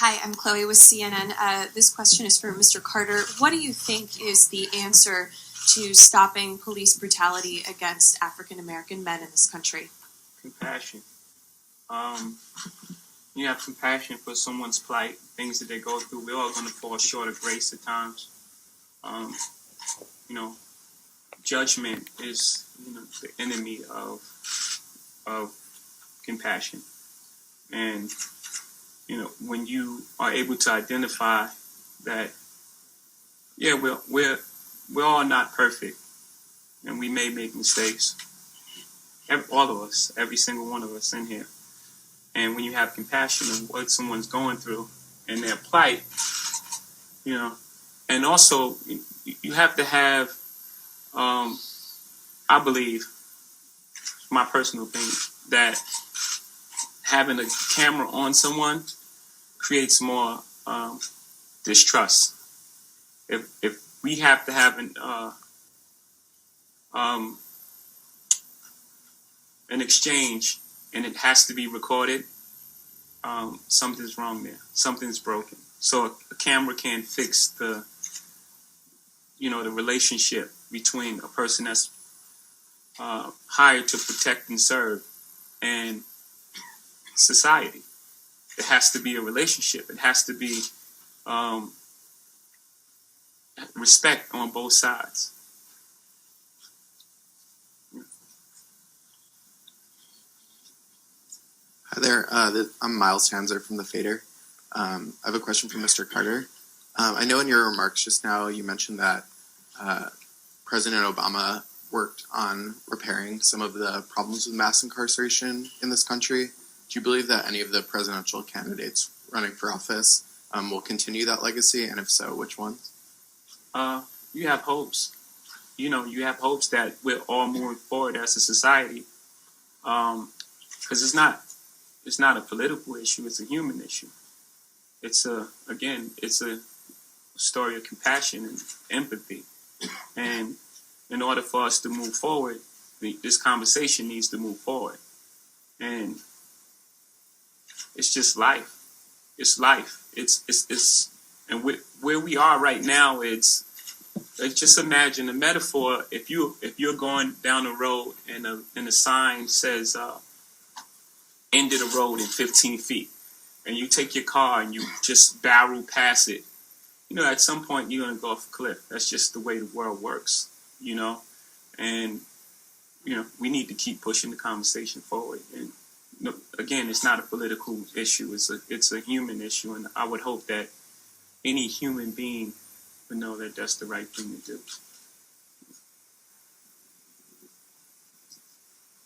Hi, I'm Chloe with CNN. This question is for Mr. Carter. What do you think is the answer to stopping police brutality against African American men in this country? Compassion. You have compassion for someone's plight, things that they go through. We're all going to fall short of grace at times. Judgment is, the enemy of compassion. And, when you are able to identify that, yeah, we're all not perfect, and we may make mistakes. All of us, every single one of us in here. And when you have compassion of what someone's going through and their plight, and also you have to have, I believe, my personal opinion, that having a camera on someone creates more distrust. If we have to have an exchange and it has to be recorded, something's wrong there. Something's broken. So a camera can't fix the relationship between a person that's hired to protect and serve and society. It has to be a relationship. It has to be respect on both sides. Hi there. I'm Miles Tanzer from The Fader. I have a question for Mr. Carter. I know in your remarks just now you mentioned that President Obama worked on repairing some of the problems with mass incarceration in this country. Do you believe that any of the presidential candidates running for office will continue that legacy? And if so, which ones? You have hopes. You have hopes that we're all moving forward as a society. Because it's not a political issue, it's a human issue. It's a story of compassion and empathy. And in order for us to move forward, this conversation needs to move forward. And it's just life. It's life. It's and where we are right now, it's just imagine a metaphor. If you're going down the road and a sign says end of the road in 15 feet, and you take your car and you just barrel past it, at some point you're going to go off a cliff. That's just the way the world works, and we need to keep pushing the conversation forward. And again, it's not a political issue. It's a human issue, and I would hope that any human being would know that that's the right thing to do.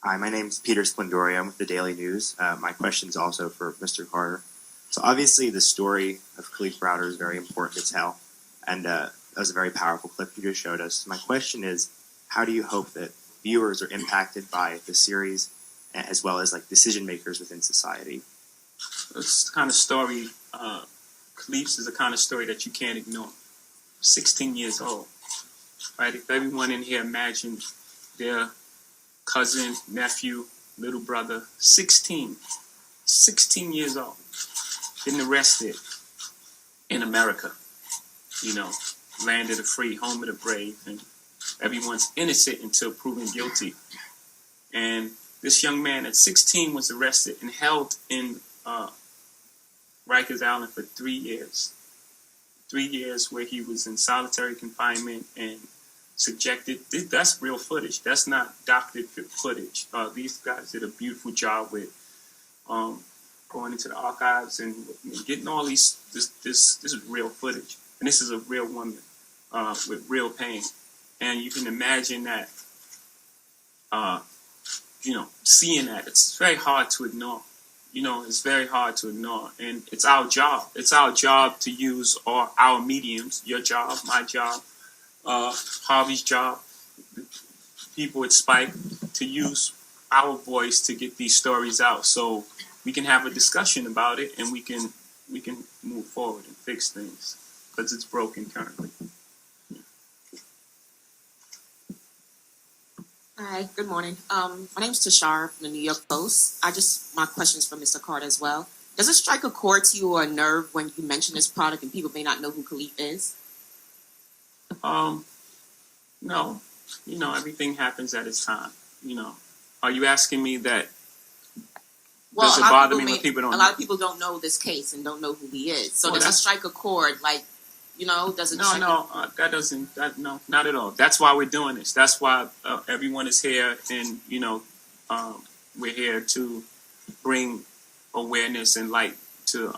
Hi, my name's Peter Splendori. I'm with the Daily News. My question is also for Mr. Carter. So obviously the story of Khalif Browder is very important to tell, and that was a very powerful clip you just showed us. My question is, how do you hope that viewers are impacted by the series, as well as decision makers within society? It's the kind of story, Khalif's is the kind of story that you can't ignore. 16 years old, right? If everyone in here imagined their cousin, nephew, little brother, 16 years old, getting arrested in America, land of the free, home of the brave, and everyone's innocent until proven guilty. And this young man at 16 was arrested and held in Rikers Island for 3 years. 3 years where he was in solitary confinement and subjected. That's real footage. That's not doctored footage. These guys did a beautiful job with going into the archives and getting all these. This is real footage, and this is a real woman with real pain. And you can imagine that. Seeing that, it's very hard to ignore. It's very hard to ignore, and it's our job. It's our job to use our mediums. Your job, my job, Harvey's job, people at Spike, to use our voice to get these stories out, so we can have a discussion about it, and we can move forward and fix things, because it's broken currently. Hi, good morning. My name's Tashara from the New York Post. My question's for Mr. Carter as well. Does it strike a chord to you or a nerve when you mention this product and people may not know who Khalif is? No. You know, everything happens at its time. You know, are you asking me that? Well, Does it a lot bother of me people when people don't a lot know? of people don't know this case and don't know who he is. So Well, does it that's- strike a chord? Like, does it? That doesn't. No, not at all. That's why we're doing this. That's why everyone is here, and we're here to bring awareness and light to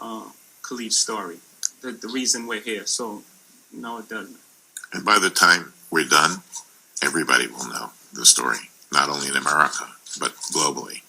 Khalif's story. The reason we're here. So, no, it doesn't. And by the time we're done, everybody will know the story, not only in America, but globally.